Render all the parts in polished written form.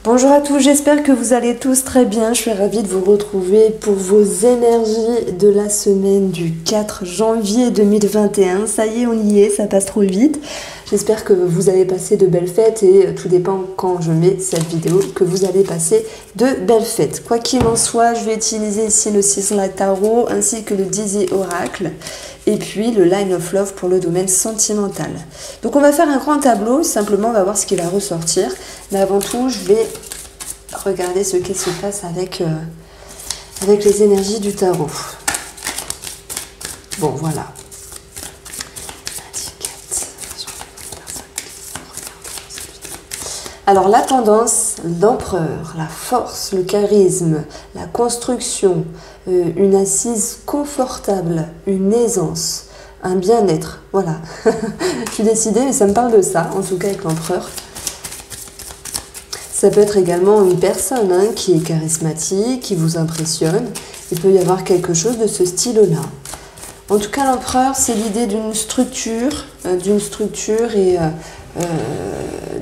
Bonjour à tous, j'espère que vous allez tous très bien. Je suis ravie de vous retrouver pour vos énergies de la semaine du 4 janvier 2021. Ça y est, on y est, ça passe trop vite. J'espère que vous allez passer de belles fêtes et tout dépend quand je mets cette vidéo, que vous allez passer de belles fêtes. Quoi qu'il en soit, je vais utiliser ici le 6 Light Tarot ainsi que le Dizzy Oracle et puis le Line of Love pour le domaine sentimental. Donc on va faire un grand tableau, simplement on va voir ce qui va ressortir. Mais avant tout, je vais regarder ce qui se passe avec les énergies du tarot. Bon, voilà. Alors la tendance, l'empereur, la force, le charisme, la construction, une assise confortable, une aisance, un bien-être. Voilà. Je suis décidée, mais ça me parle de ça, en tout cas avec l'empereur. Ça peut être également une personne qui est charismatique, qui vous impressionne. Il peut y avoir quelque chose de ce style-là. En tout cas, l'empereur, c'est l'idée d'une structure et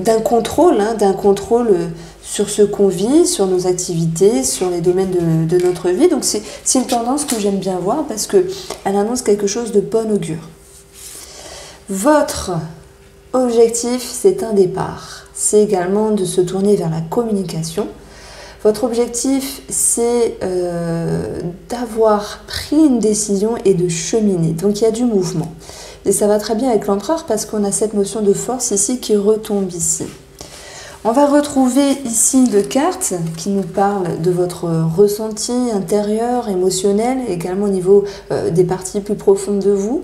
d'un contrôle sur ce qu'on vit, sur nos activités, sur les domaines de notre vie. Donc c'est une tendance que j'aime bien voir parce qu'elle annonce quelque chose de bon augure. Votre objectif, c'est un départ. C'est également de se tourner vers la communication. Votre objectif, c'est d'avoir pris une décision et de cheminer. Donc il y a du mouvement. Et ça va très bien avec l'empereur parce qu'on a cette notion de force ici qui retombe ici. On va retrouver ici deux cartes qui nous parlent de votre ressenti intérieur, émotionnel, également au niveau des parties plus profondes de vous.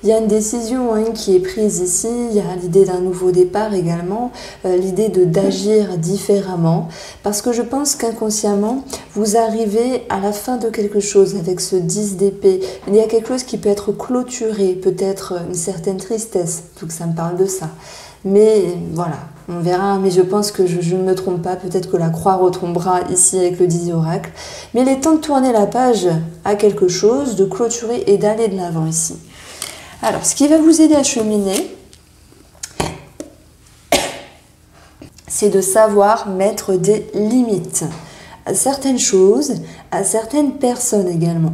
Il y a une décision qui est prise ici, il y a l'idée d'un nouveau départ également, l'idée d'agir différemment, parce que je pense qu'inconsciemment, vous arrivez à la fin de quelque chose avec ce 10 d'épée. Il y a quelque chose qui peut être clôturé, peut-être une certaine tristesse, donc ça me parle de ça. Mais voilà, on verra, mais je pense que je ne me trompe pas, peut-être que la croix retombera ici avec le Dizzy Oracle. Mais il est temps de tourner la page à quelque chose, de clôturer et d'aller de l'avant ici. Alors, ce qui va vous aider à cheminer, c'est de savoir mettre des limites à certaines choses, à certaines personnes également.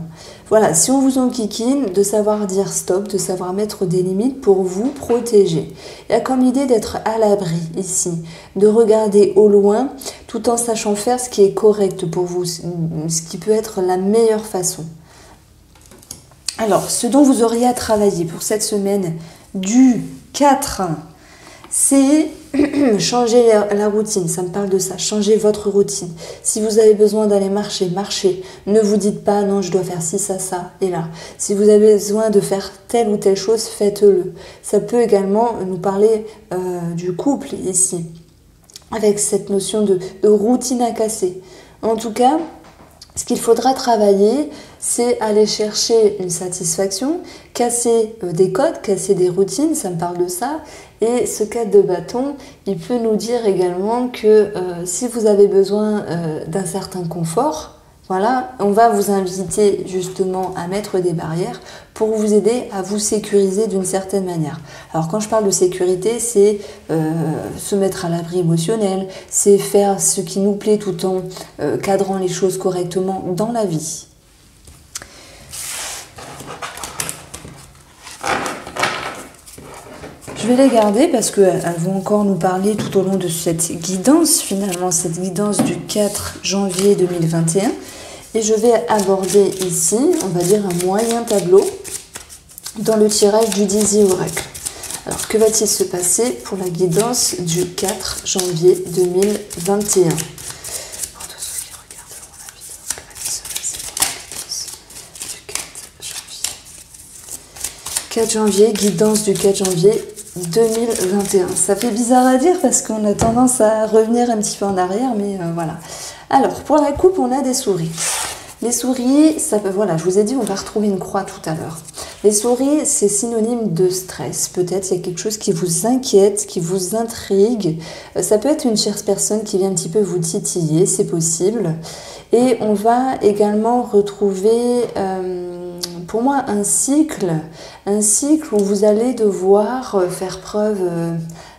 Voilà, si on vous enquiquine, de savoir dire stop, de savoir mettre des limites pour vous protéger. Il y a comme l'idée d'être à l'abri ici, de regarder au loin tout en sachant faire ce qui est correct pour vous, ce qui peut être la meilleure façon. Alors, ce dont vous auriez à travailler pour cette semaine du 4, c'est changer la routine, ça me parle de ça, changer votre routine. Si vous avez besoin d'aller marcher, marchez. Ne vous dites pas, non, je dois faire ci, ça, et là. Si vous avez besoin de faire telle ou telle chose, faites-le. Ça peut également nous parler du couple ici, avec cette notion de routine à casser. En tout cas, ce qu'il faudra travailler, c'est aller chercher une satisfaction, casser des codes, casser des routines, ça me parle de ça. Et ce 4 de bâton, il peut nous dire également que si vous avez besoin d'un certain confort, voilà, on va vous inviter justement à mettre des barrières pour vous aider à vous sécuriser d'une certaine manière. Alors quand je parle de sécurité, c'est se mettre à l'abri émotionnel, c'est faire ce qui nous plaît tout en cadrant les choses correctement dans la vie. Je vais les garder parce qu'elles vont encore nous parler tout au long de cette guidance, finalement, cette guidance du 4 janvier 2021. Et je vais aborder ici, on va dire, un moyen tableau dans le tirage du Dizzy Oracle. Alors, que va-t-il se passer pour la guidance du 4 janvier 2021 ? Pour tous ceux qui regarderont la vidéo, que va-t-il se passer pour la guidance du 4 janvier ? 4 janvier, guidance du 4 janvier 2021. Ça fait bizarre à dire parce qu'on a tendance à revenir un petit peu en arrière, mais voilà. Alors, pour la coupe, on a des souris. Les souris, ça peut, voilà, je vous ai dit, on va retrouver une croix tout à l'heure. Les souris, c'est synonyme de stress. Peut-être il y a quelque chose qui vous inquiète, qui vous intrigue. Ça peut être une chère personne qui vient un petit peu vous titiller, c'est possible. Et on va également retrouver, pour moi, un cycle où vous allez devoir faire preuve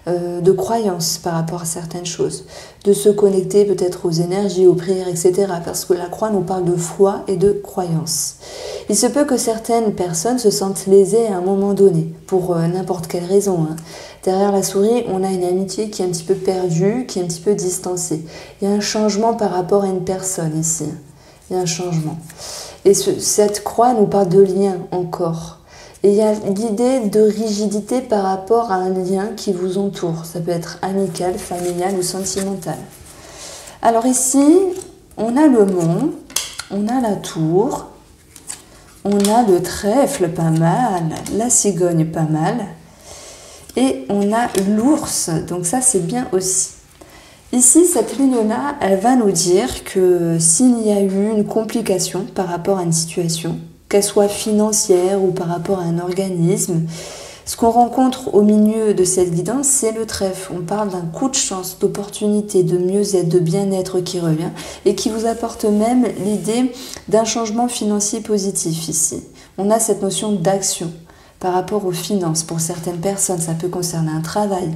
de croyance par rapport à certaines choses, de se connecter peut-être aux énergies, aux prières, etc. Parce que la croix nous parle de foi et de croyance. Il se peut que certaines personnes se sentent lésées à un moment donné, pour n'importe quelle raison, hein. Derrière la souris, on a une amitié qui est un petit peu perdue, qui est un petit peu distancée. Il y a un changement par rapport à une personne ici. Il y a un changement. Et cette croix nous parle de lien encore. Et il y a l'idée de rigidité par rapport à un lien qui vous entoure. Ça peut être amical, familial ou sentimental. Alors ici, on a le mont, on a la tour, on a le trèfle pas mal, la cigogne pas mal, et on a l'ours, donc ça c'est bien aussi. Ici, cette ligne-là, elle va nous dire que s'il y a eu une complication par rapport à une situation, qu'elle soit financière ou par rapport à un organisme, ce qu'on rencontre au milieu de cette guidance, c'est le trèfle. On parle d'un coup de chance, d'opportunité, de mieux-être, de bien-être qui revient et qui vous apporte même l'idée d'un changement financier positif ici. On a cette notion d'action par rapport aux finances. Pour certaines personnes, ça peut concerner un travail.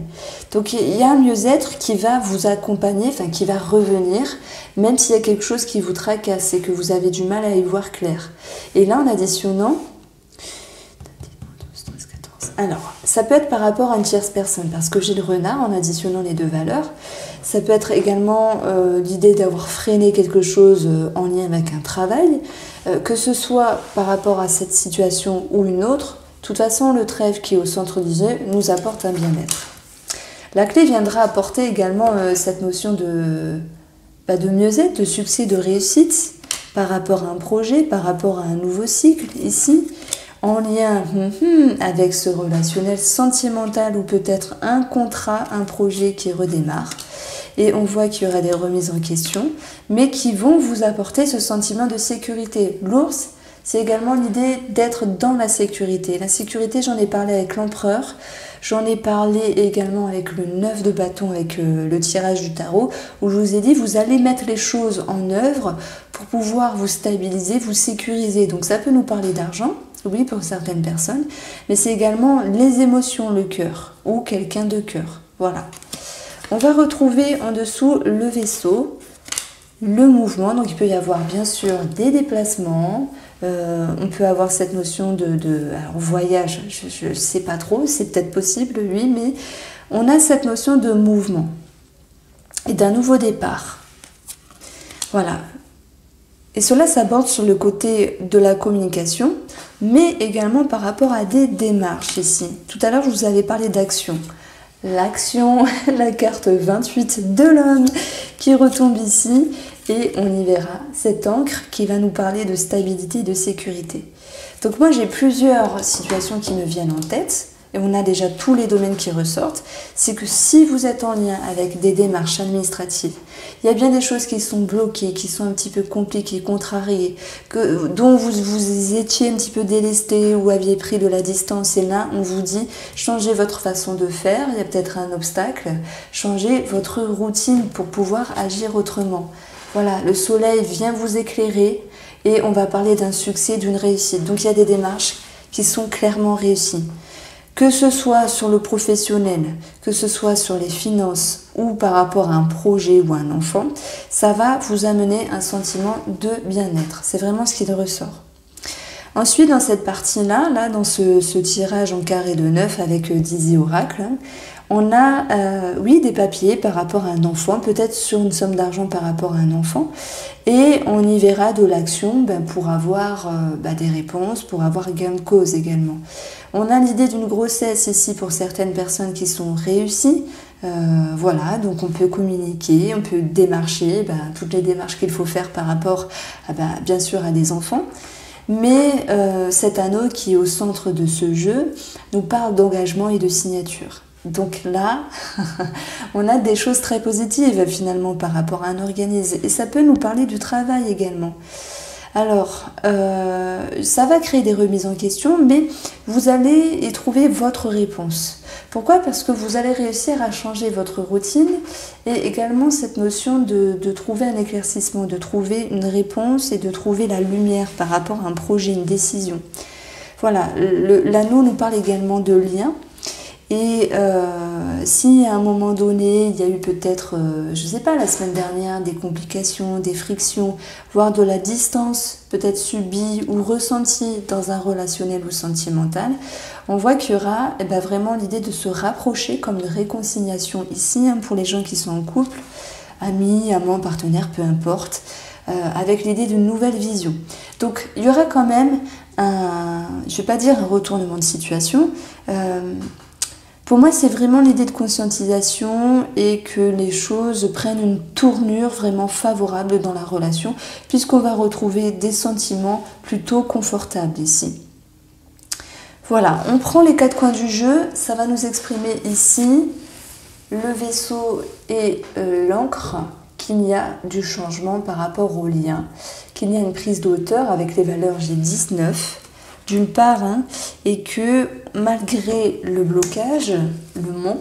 Donc il y a un mieux-être qui va vous accompagner, enfin qui va revenir, même s'il y a quelque chose qui vous tracasse et que vous avez du mal à y voir clair. Et là, en additionnant, alors, ça peut être par rapport à une tierce personne, parce que j'ai le renard en additionnant les deux valeurs. Ça peut être également l'idée d'avoir freiné quelque chose en lien avec un travail, que ce soit par rapport à cette situation ou une autre. De toute façon, le trèfle qui est au centre du jeu nous apporte un bien-être. La clé viendra apporter également cette notion de mieux-être, de succès, de réussite par rapport à un projet, par rapport à un nouveau cycle ici, en lien avec ce relationnel sentimental ou peut-être un contrat, un projet qui redémarre. Et on voit qu'il y aura des remises en question, mais qui vont vous apporter ce sentiment de sécurité. L'ours, c'est également l'idée d'être dans la sécurité. La sécurité, j'en ai parlé avec l'empereur, j'en ai parlé également avec le 9 de bâton, avec le tirage du tarot, où je vous ai dit, vous allez mettre les choses en œuvre pour pouvoir vous stabiliser, vous sécuriser. Donc ça peut nous parler d'argent, oui, pour certaines personnes, mais c'est également les émotions, le cœur, ou quelqu'un de cœur. Voilà. On va retrouver en dessous le vaisseau, le mouvement, donc il peut y avoir bien sûr des déplacements, on peut avoir cette notion alors voyage, je ne sais pas trop, c'est peut-être possible, oui, mais on a cette notion de mouvement et d'un nouveau départ. Voilà. Et cela s'aborde sur le côté de la communication, mais également par rapport à des démarches ici. Tout à l'heure, je vous avais parlé d'action. L'action, la carte 28 de l'homme qui retombe ici et on y verra cette encre qui va nous parler de stabilité et de sécurité. Donc moi j'ai plusieurs situations qui me viennent en tête et on a déjà tous les domaines qui ressortent. C'est que si vous êtes en lien avec des démarches administratives, il y a bien des choses qui sont bloquées, qui sont un petit peu compliquées, contrariées, dont vous étiez un petit peu délesté ou aviez pris de la distance. Et là, on vous dit, changez votre façon de faire, il y a peut-être un obstacle, changez votre routine pour pouvoir agir autrement. Voilà, le soleil vient vous éclairer et on va parler d'un succès, d'une réussite. Donc il y a des démarches qui sont clairement réussies. Que ce soit sur le professionnel, que ce soit sur les finances ou par rapport à un projet ou à un enfant, ça va vous amener un sentiment de bien-être. C'est vraiment ce qu'il ressort. Ensuite, dans cette partie-là, dans ce tirage en carré de 9 avec 10 oracles, on a, oui, des papiers par rapport à un enfant, peut-être sur une somme d'argent par rapport à un enfant, et on y verra de l'action pour avoir des réponses, pour avoir gain de cause également. On a l'idée d'une grossesse ici pour certaines personnes qui sont réussies. Voilà, donc on peut communiquer, on peut démarcher, toutes les démarches qu'il faut faire par rapport, bien sûr, à des enfants. Mais cet anneau qui est au centre de ce jeu nous parle d'engagement et de signature. Donc là, on a des choses très positives finalement par rapport à un organisme. Et ça peut nous parler du travail également. Alors, ça va créer des remises en question, mais vous allez y trouver votre réponse. Pourquoi? Parce que vous allez réussir à changer votre routine et également cette notion de trouver un éclaircissement, de trouver une réponse et de trouver la lumière par rapport à un projet, une décision. Voilà, l'anneau nous parle également de lien. Et si à un moment donné, il y a eu peut-être, je ne sais pas, la semaine dernière, des complications, des frictions, voire de la distance peut-être subie ou ressentie dans un relationnel ou sentimental, on voit qu'il y aura vraiment l'idée de se rapprocher comme une réconciliation ici, pour les gens qui sont en couple, amis, amants, partenaires, peu importe, avec l'idée d'une nouvelle vision. Donc il y aura quand même je ne vais pas dire un retournement de situation. Pour moi, c'est vraiment l'idée de conscientisation et que les choses prennent une tournure vraiment favorable dans la relation, puisqu'on va retrouver des sentiments plutôt confortables ici. Voilà, on prend les 4 coins du jeu, ça va nous exprimer ici le vaisseau et l'encre, qu'il y a du changement par rapport au lien, qu'il y a une prise de hauteur avec les valeurs G19, d'une part, et que malgré le blocage, le mont,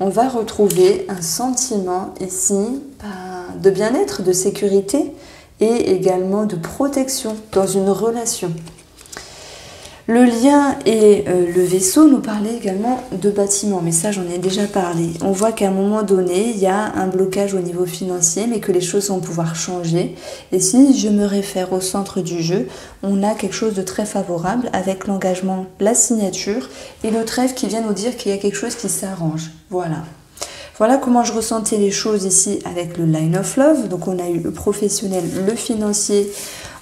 on va retrouver un sentiment ici de bien-être, de sécurité et également de protection dans une relation. Le lien et le vaisseau nous parlaient également de bâtiment, mais ça j'en ai déjà parlé. On voit qu'à un moment donné, il y a un blocage au niveau financier, mais que les choses vont pouvoir changer. Et si je me réfère au centre du jeu, on a quelque chose de très favorable avec l'engagement, la signature et le trèfle qui vient nous dire qu'il y a quelque chose qui s'arrange. Voilà. Voilà comment je ressentais les choses ici avec le Line of Love. Donc on a eu le professionnel, le financier.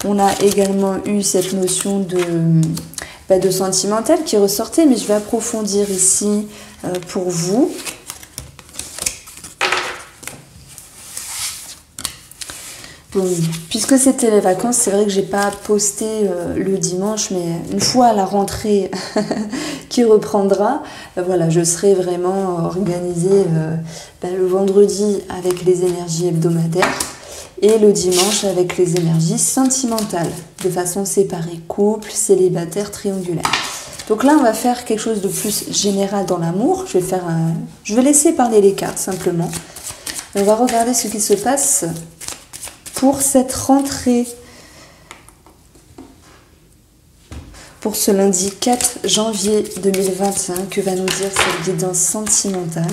On a également eu cette notion de sentimental qui ressortait, mais je vais approfondir ici pour vous. Donc, puisque c'était les vacances, c'est vrai que j'ai pas posté le dimanche, mais une fois à la rentrée qui reprendra, voilà, je serai vraiment organisée le vendredi avec les énergies hebdomadaires et le dimanche avec les énergies sentimentales, de façon séparée, couple, célibataire, triangulaire. Donc là, on va faire quelque chose de plus général dans l'amour. Je vais laisser parler les cartes simplement. On va regarder ce qui se passe pour cette rentrée, pour ce lundi 4 janvier 2021, que va nous dire cette guidance sentimentale,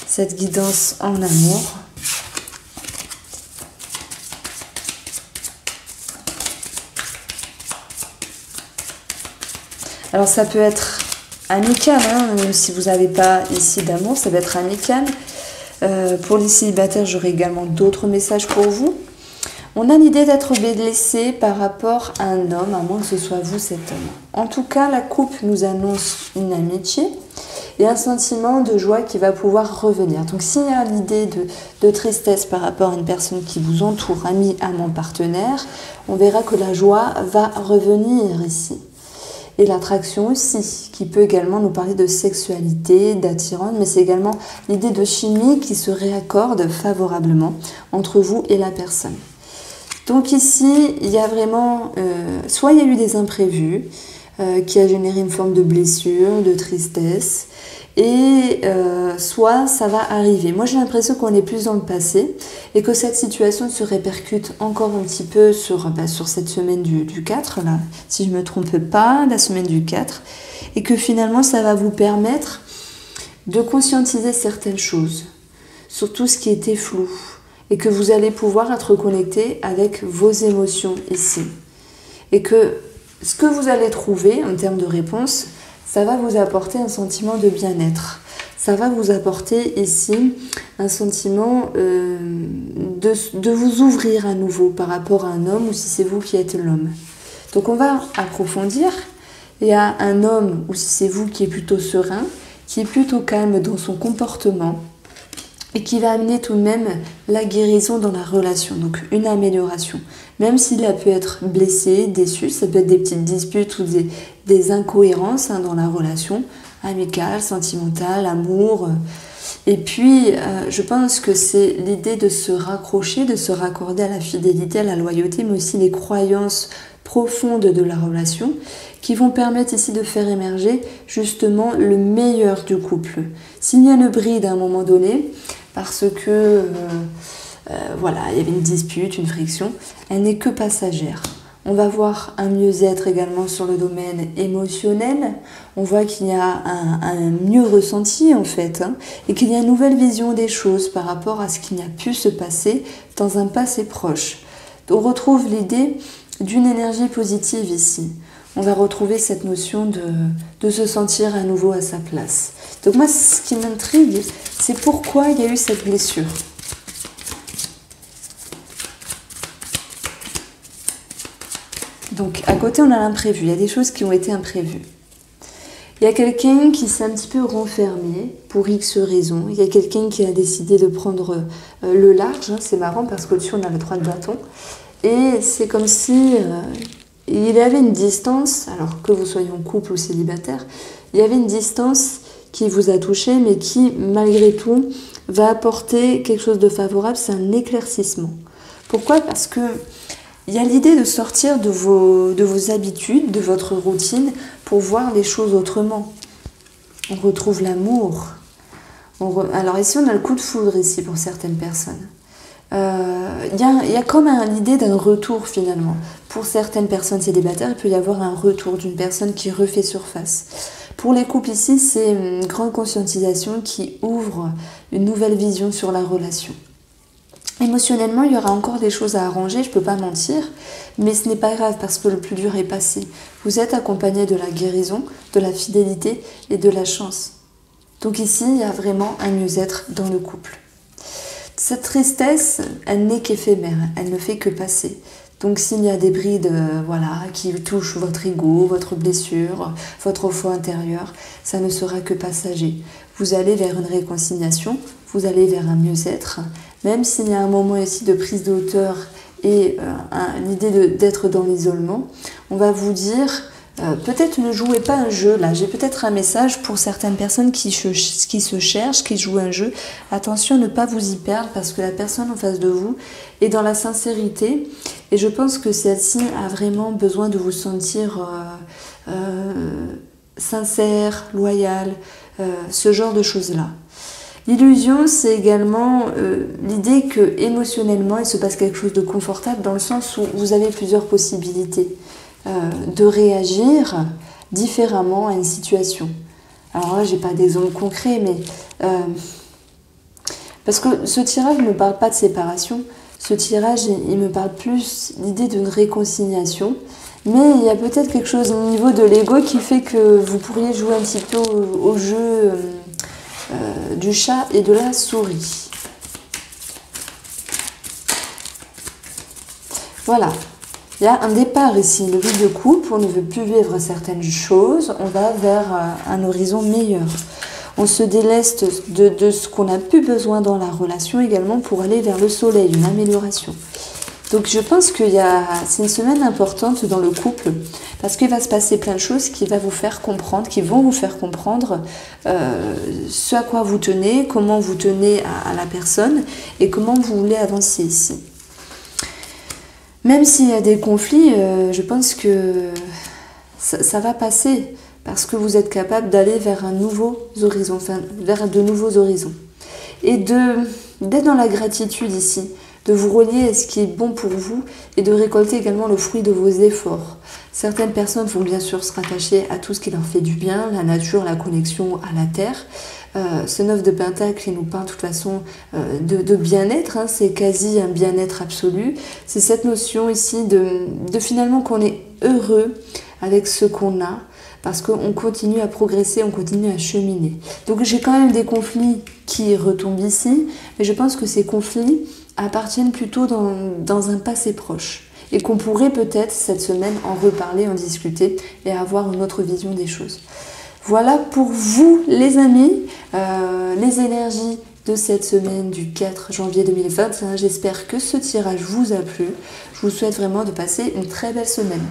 cette guidance en amour. Alors ça peut être amical, même si vous n'avez pas ici d'amour, ça peut être amical. Pour les célibataires, j'aurai également d'autres messages pour vous. On a l'idée d'être blessé par rapport à un homme, à moins que ce soit vous cet homme. En tout cas, la coupe nous annonce une amitié et un sentiment de joie qui va pouvoir revenir. Donc s'il y a l'idée de tristesse par rapport à une personne qui vous entoure, ami, amant, partenaire, on verra que la joie va revenir ici. Et l'attraction aussi, qui peut également nous parler de sexualité, d'attirance, mais c'est également l'idée de chimie qui se réaccorde favorablement entre vous et la personne. Donc ici, il y a vraiment, soit il y a eu des imprévus qui a généré une forme de blessure, de tristesse, et soit ça va arriver. Moi j'ai l'impression qu'on est plus dans le passé et que cette situation se répercute encore un petit peu sur cette semaine du 4, là, si je ne me trompe pas, la semaine du 4, et que finalement ça va vous permettre de conscientiser certaines choses, sur tout ce qui était flou, et que vous allez pouvoir être connecté avec vos émotions ici. Et que ce que vous allez trouver en termes de réponse, ça va vous apporter un sentiment de bien-être. Ça va vous apporter ici un sentiment de vous ouvrir à nouveau par rapport à un homme ou si c'est vous qui êtes l'homme. Donc on va approfondir. Il y a un homme ou si c'est vous qui est plutôt serein, qui est plutôt calme dans son comportement et qui va amener tout de même la guérison dans la relation, donc une amélioration. Même s'il a pu être blessé, déçu, ça peut être des petites disputes ou des incohérences dans la relation, amicale, sentimentale, amour. Et puis, je pense que c'est l'idée de se raccrocher, de se raccorder à la fidélité, à la loyauté, mais aussi les croyances profondes de la relation qui vont permettre ici de faire émerger justement le meilleur du couple. S'il y a une bride à un moment donné, parce que voilà, il y avait une dispute, une friction, elle n'est que passagère. On va voir un mieux-être également sur le domaine émotionnel. On voit qu'il y a un mieux ressenti en fait, hein, et qu'il y a une nouvelle vision des choses par rapport à ce qui a pu se passer dans un passé proche. On retrouve l'idée d'une énergie positive ici. On va retrouver cette notion de se sentir à nouveau à sa place. Donc moi, ce qui m'intrigue, c'est pourquoi il y a eu cette blessure. Donc à côté, on a l'imprévu. Il y a des choses qui ont été imprévues. Il y a quelqu'un qui s'est un petit peu renfermé pour X raisons. Il y a quelqu'un qui a décidé de prendre le large. C'est marrant parce qu'au-dessus, on a le 3 de bâton. Et c'est comme si il y avait une distance, alors que vous soyez en couple ou célibataire, il y avait une distance qui vous a touché, mais qui, malgré tout, va apporter quelque chose de favorable. C'est un éclaircissement. Pourquoi ? Parce que il y a l'idée de sortir de vos habitudes, de votre routine, pour voir les choses autrement. On retrouve l'amour. Alors ici, on a le coup de foudre ici pour certaines personnes. Il y a comme l'idée d'un retour finalement. Pour certaines personnes célibataires, il peut y avoir un retour d'une personne qui refait surface. Pour les couples ici, c'est une grande conscientisation qui ouvre une nouvelle vision sur la relation. Émotionnellement, il y aura encore des choses à arranger, je ne peux pas mentir, mais ce n'est pas grave parce que le plus dur est passé. Vous êtes accompagné de la guérison, de la fidélité et de la chance. Donc ici, il y a vraiment un mieux-être dans le couple. Cette tristesse, elle n'est qu'éphémère, elle ne fait que passer. Donc s'il y a des brides qui touchent votre ego, votre blessure, votre foi intérieure, ça ne sera que passager. Vous allez vers une réconciliation, vous allez vers un mieux-être, même s'il y a un moment ici de prise de hauteur et l'idée d'être dans l'isolement, on va vous dire, peut-être ne jouez pas un jeu là, j'ai peut-être un message pour certaines personnes qui se cherchent, qui jouent un jeu. Attention à ne pas vous y perdre parce que la personne en face de vous est dans la sincérité et je pense que celle-ci a vraiment besoin de vous sentir sincère, loyal, ce genre de choses-là. L'illusion, c'est également l'idée que émotionnellement, il se passe quelque chose de confortable dans le sens où vous avez plusieurs possibilités de réagir différemment à une situation. Alors là, j'ai pas d'exemple concret, mais parce que ce tirage ne me parle pas de séparation. Ce tirage, il me parle plus l'idée d'une réconciliation. Mais il y a peut-être quelque chose au niveau de l'ego qui fait que vous pourriez jouer un petit peu au jeu du chat et de la souris. Voilà. Il y a un départ ici, le vide de couple, on ne veut plus vivre certaines choses, on va vers un horizon meilleur. On se déleste de ce qu'on n'a plus besoin dans la relation également pour aller vers le soleil, une amélioration. Donc je pense que c'est une semaine importante dans le couple parce qu'il va se passer plein de choses qui vont vous faire comprendre ce à quoi vous tenez, comment vous tenez à la personne et comment vous voulez avancer ici. Même s'il y a des conflits, je pense que ça va passer parce que vous êtes capable d'aller vers un nouveau horizon, vers de nouveaux horizons. Et d'être dans la gratitude ici, de vous relier à ce qui est bon pour vous et de récolter également le fruit de vos efforts. Certaines personnes vont bien sûr se rattacher à tout ce qui leur fait du bien, la nature, la connexion à la terre. Ce 9 de Pentacle, il nous parle de toute façon de bien-être, hein, c'est quasi un bien-être absolu. C'est cette notion ici de finalement qu'on est heureux avec ce qu'on a, parce qu'on continue à progresser, on continue à cheminer. Donc j'ai quand même des conflits qui retombent ici, mais je pense que ces conflits appartiennent plutôt dans un passé proche et qu'on pourrait peut-être cette semaine en reparler, en discuter et avoir une autre vision des choses. Voilà pour vous les amis, les énergies de cette semaine du 4 janvier 2021. J'espère que ce tirage vous a plu. Je vous souhaite vraiment de passer une très belle semaine.